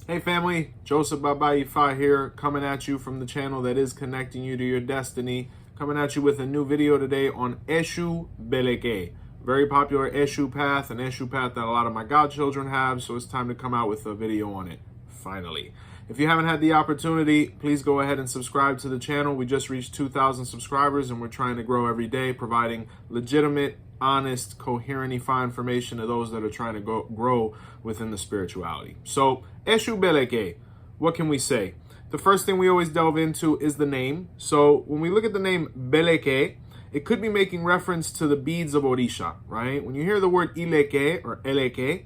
Hey family, Joseph Baba Ifa here, coming at you from the channel that is connecting you to your destiny. Coming at you with a new video today on Eshu Beleke. Very popular Eshu path, an Eshu path that a lot of my godchildren have, so it's time to come out with a video on it, finally. If you haven't had the opportunity, please go ahead and subscribe to the channel. We just reached 2,000 subscribers and we're trying to grow every day, providing legitimate, honest, coherent Ifa information to those that are trying to grow within the spirituality. So, Eshu Beleke, what can we say? The first thing we always delve into is the name. So, when we look at the name Beleke, it could be making reference to the beads of Orisha, right? When you hear the word Ileke or Eleke,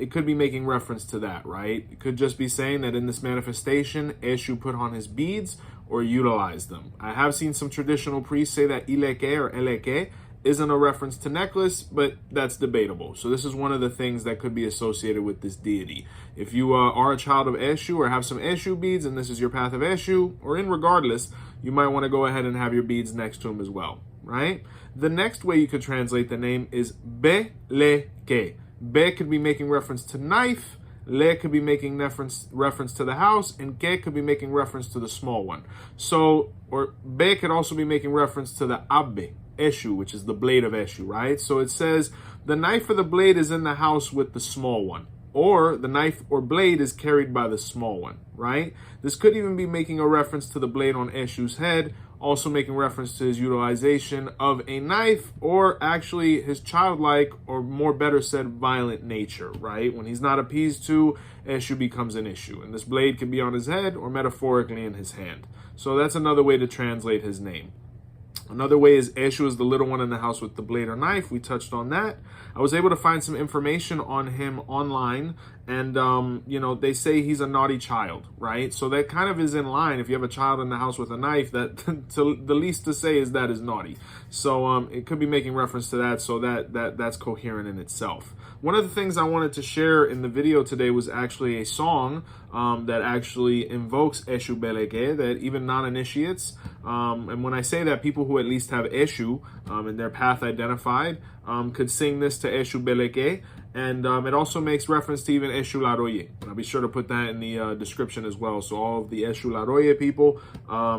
it could be making reference to that, right? It could just be saying that in this manifestation, Eshu put on his beads or utilized them. I have seen some traditional priests say that Ileke or Eleke isn't a reference to necklace, but that's debatable. So this is one of the things that could be associated with this deity. If you are a child of Eshu or have some Eshu beads and this is your path of Eshu, or in regardless, you might want to go ahead and have your beads next to him as well, right? The next way you could translate the name is Beleke. Be could be making reference to knife, Le could be making reference to the house, and Ke could be making reference to the small one. So, or Be could also be making reference to the Abbe, Eshu, which is the blade of Eshu, right? So it says the knife or the blade is in the house with the small one, or the knife or blade is carried by the small one, right? This could even be making a reference to the blade on Eshu's head, also making reference to his utilization of a knife, or actually his childlike, or more better said, violent nature, right? When he's not appeased to, Eshu becomes an issue. And this blade could be on his head or metaphorically in his hand. So that's another way to translate his name. Another way is Eshu is the little one in the house with the blade or knife. We touched on that. I was able to find some information on him online, and they say he's a naughty child, right? So that kind of is in line. If you have a child in the house with a knife, that the least to say is that is naughty. So it could be making reference to that. So that's coherent in itself. One of the things I wanted to share in the video today was actually a song that actually invokes Eshu Beleke, that even non-initiates, and when I say that, people who at least have Eshu in their path identified could sing this to Eshu Beleke, and it also makes reference to even Eshu Laroye. I'll be sure to put that in the description as well. So all of the Eshu Laroye people,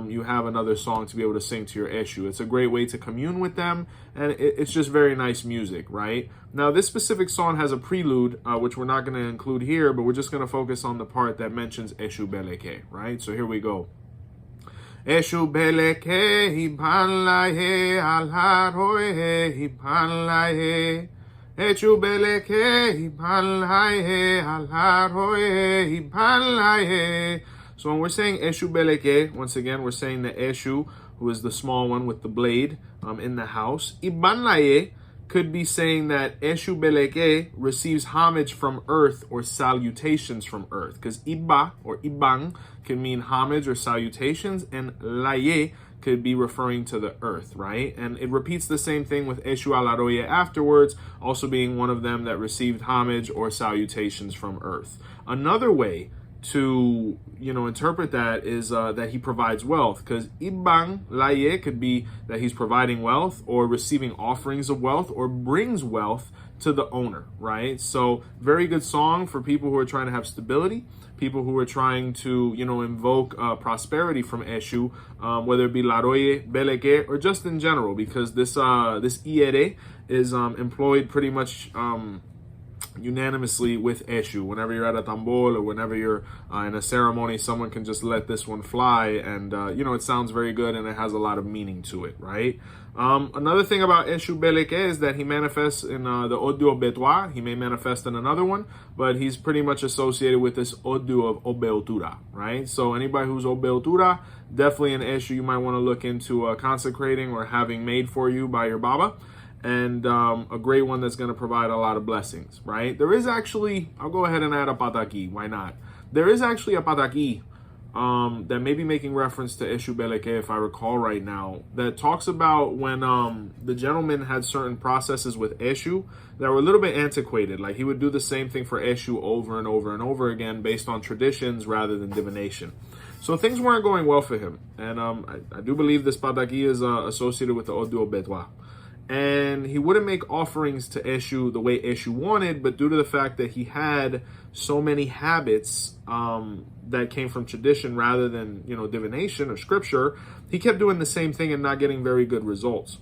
you have another song to be able to sing to your Eshu. It's a great way to commune with them, and it's just very nice music, right? Now, this specific song has a prelude, which we're not going to include here, but we're just going to focus on the part that mentions Eshu Beleke, right? So here we go. Eshu Beleke hipanlaye alharoye hipanlaye. Eshu Beleke hipanlaye alharoye hipanlaye. So when we're saying Eshu Beleke, once again, we're saying the Eshu, who is the small one with the blade in the house. Ibanlaye could be saying that Eshu Beleke receives homage from earth or salutations from earth, because Iba or Ibang can mean homage or salutations, and Laye could be referring to the earth, right? And it repeats the same thing with Eshu Alaroye afterwards, also being one of them that received homage or salutations from earth. Another way to interpret that is that he provides wealth, because Ibang Laye could be that he's providing wealth or receiving offerings of wealth or brings wealth to the owner, right? So very good song for people who are trying to have stability, people who are trying to invoke prosperity from Eshu, whether it be Laroye, Beleke, or just in general, because this Iere is employed pretty much unanimously with Eshu. Whenever you're at a tambol or whenever you're in a ceremony, someone can just let this one fly, and it sounds very good and it has a lot of meaning to it, right? Another thing about Eshu Beleke is that he manifests in the Odu Betwa. He may manifest in another one, but he's pretty much associated with this Odu of Obeotura, right? So anybody who's Obeotura, definitely an Eshu you might want to look into consecrating or having made for you by your Baba. And a great one that's going to provide a lot of blessings, right? There is actually, I'll go ahead and add a pataki, why not? There is actually a pataki that may be making reference to Eshu Beleke, if I recall right now, that talks about when the gentleman had certain processes with Eshu that were a little bit antiquated. Like he would do the same thing for Eshu over and over and over again based on traditions rather than divination. So things weren't going well for him. And I do believe this pataki is associated with the Odu Betwa. And he wouldn't make offerings to Eshu the way Eshu wanted, but due to the fact that he had so many habits that came from tradition rather than, divination or scripture, he kept doing the same thing and not getting very good results.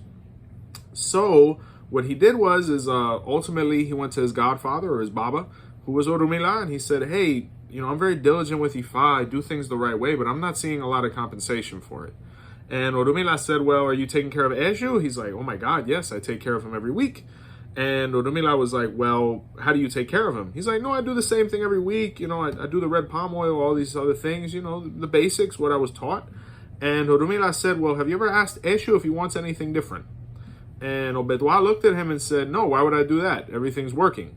So what he did is ultimately he went to his godfather or his baba, who was Orumila, and he said, hey, I'm very diligent with Ifa, I do things the right way, but I'm not seeing a lot of compensation for it. And Orumila said, well, are you taking care of Eshu? He's like, oh my God, yes, I take care of him every week. And Orumila was like, well, how do you take care of him? He's like, no, I do the same thing every week. I do the red palm oil, all these other things, the basics, what I was taught. And Orumila said, well, have you ever asked Eshu if he wants anything different? And Obedwa looked at him and said, no, why would I do that? Everything's working.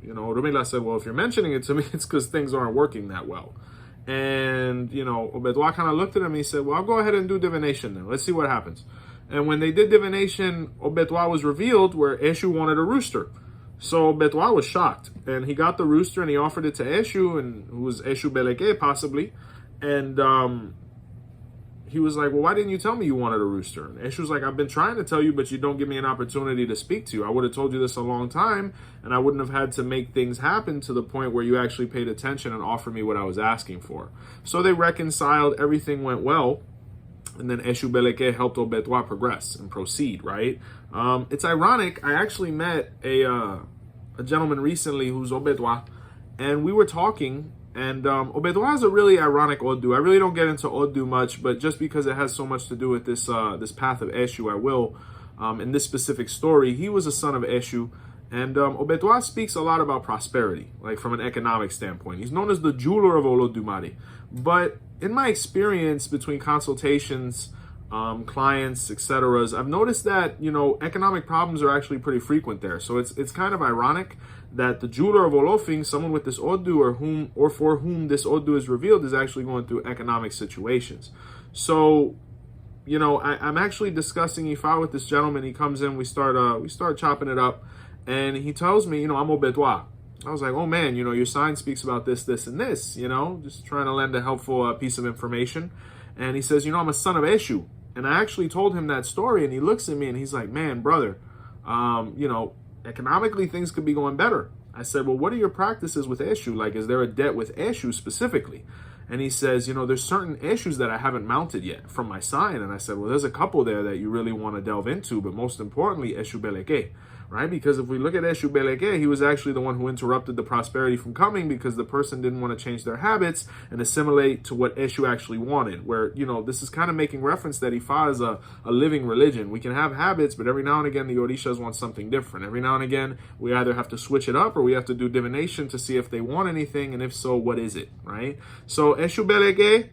Orumila said, well, if you're mentioning it to me, it's because things aren't working that well. And, Obedwa kind of looked at him and he said, well, I'll go ahead and do divination then. Let's see what happens. And when they did divination, Obedwa was revealed where Eshu wanted a rooster. So Obedwa was shocked. And he got the rooster and he offered it to Eshu, and who was Eshu Beleke possibly. And he was like, well, why didn't you tell me you wanted a rooster? And Eshu's like, I've been trying to tell you, but you don't give me an opportunity to speak to you. I would have told you this a long time, and I wouldn't have had to make things happen to the point where you actually paid attention and offered me what I was asking for. So they reconciled, everything went well, and then Eshu Beleke helped Obedwa progress and proceed, right? It's ironic, I actually met a gentleman recently who's Obedwa, and we were talking. And Obedwa is a really ironic Odu. I really don't get into Odu much, but just because it has so much to do with this this path of Eshu, I will. In this specific story, he was a son of Eshu, and Obedwa speaks a lot about prosperity, like from an economic standpoint. He's known as the jeweler of Olodumare. But in my experience between consultations, clients, etc., I've noticed that economic problems are actually pretty frequent there. So it's kind of ironic that the jeweler of Olofing, someone with this Odu or for whom this Odu is revealed, is actually going through economic situations. So, I'm actually discussing Ifa with this gentleman. He comes in, we start chopping it up, and he tells me, I'm Obedwa. I was like, oh man, your sign speaks about this, this, and this, just trying to lend a helpful piece of information. And he says, I'm a son of Eshu. And I actually told him that story, and he looks at me and he's like, man, brother, economically things could be going better. I said, well, what are your practices with Eshu? Like, is there a debt with Eshu specifically? And he says, there's certain issues that I haven't mounted yet from my sign. And I said, well, there's a couple there that you really want to delve into, but most importantly, Eshu Beleke. Right? Because if we look at Eshu Beleke, he was actually the one who interrupted the prosperity from coming because the person didn't want to change their habits and assimilate to what Eshu actually wanted. Where, this is kind of making reference that Ifa is a living religion. We can have habits, but every now and again, the Orishas want something different. Every now and again, we either have to switch it up or we have to do divination to see if they want anything, and if so, what is it, right? So Eshu Beleke,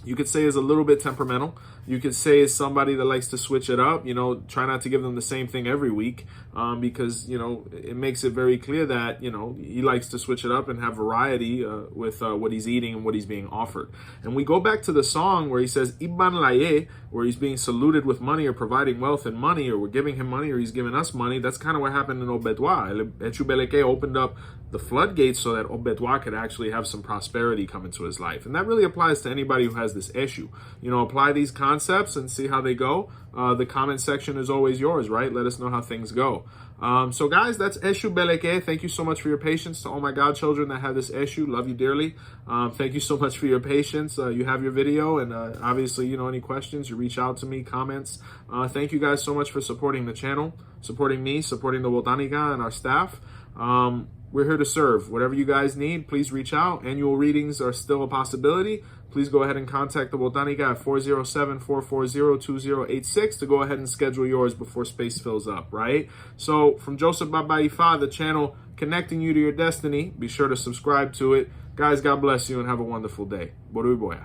you could say, is a little bit temperamental. You could say is somebody that likes to switch it up, try not to give them the same thing every week, because, it makes it very clear that, he likes to switch it up and have variety with what he's eating and what he's being offered. And we go back to the song where he says, Iban Laye, where he's being saluted with money or providing wealth and money, or we're giving him money or he's giving us money. That's kind of what happened in Obedwa. Eshu Beleke opened up the floodgates so that Obedwa could actually have some prosperity come into his life. And that really applies to anybody who has this issue. Apply these concepts and see how they go. The comment section is always yours, right? Let us know how things go. So guys, that's Eshu Beleke. Thank you so much for your patience. To all my godchildren that have this issue, love you dearly. Thank you so much for your patience. You have your video, and obviously, any questions, you reach out to me, comments. Thank you guys so much for supporting the channel, supporting me, supporting the Botanica and our staff. We're here to serve. Whatever you guys need, please reach out. Annual readings are still a possibility. Please go ahead and contact the Botanica at 407-440-2086 to go ahead and schedule yours before space fills up, right? So from Joseph Baba Ifa, the channel connecting you to your destiny, be sure to subscribe to it. Guys, God bless you and have a wonderful day. Boru Boya.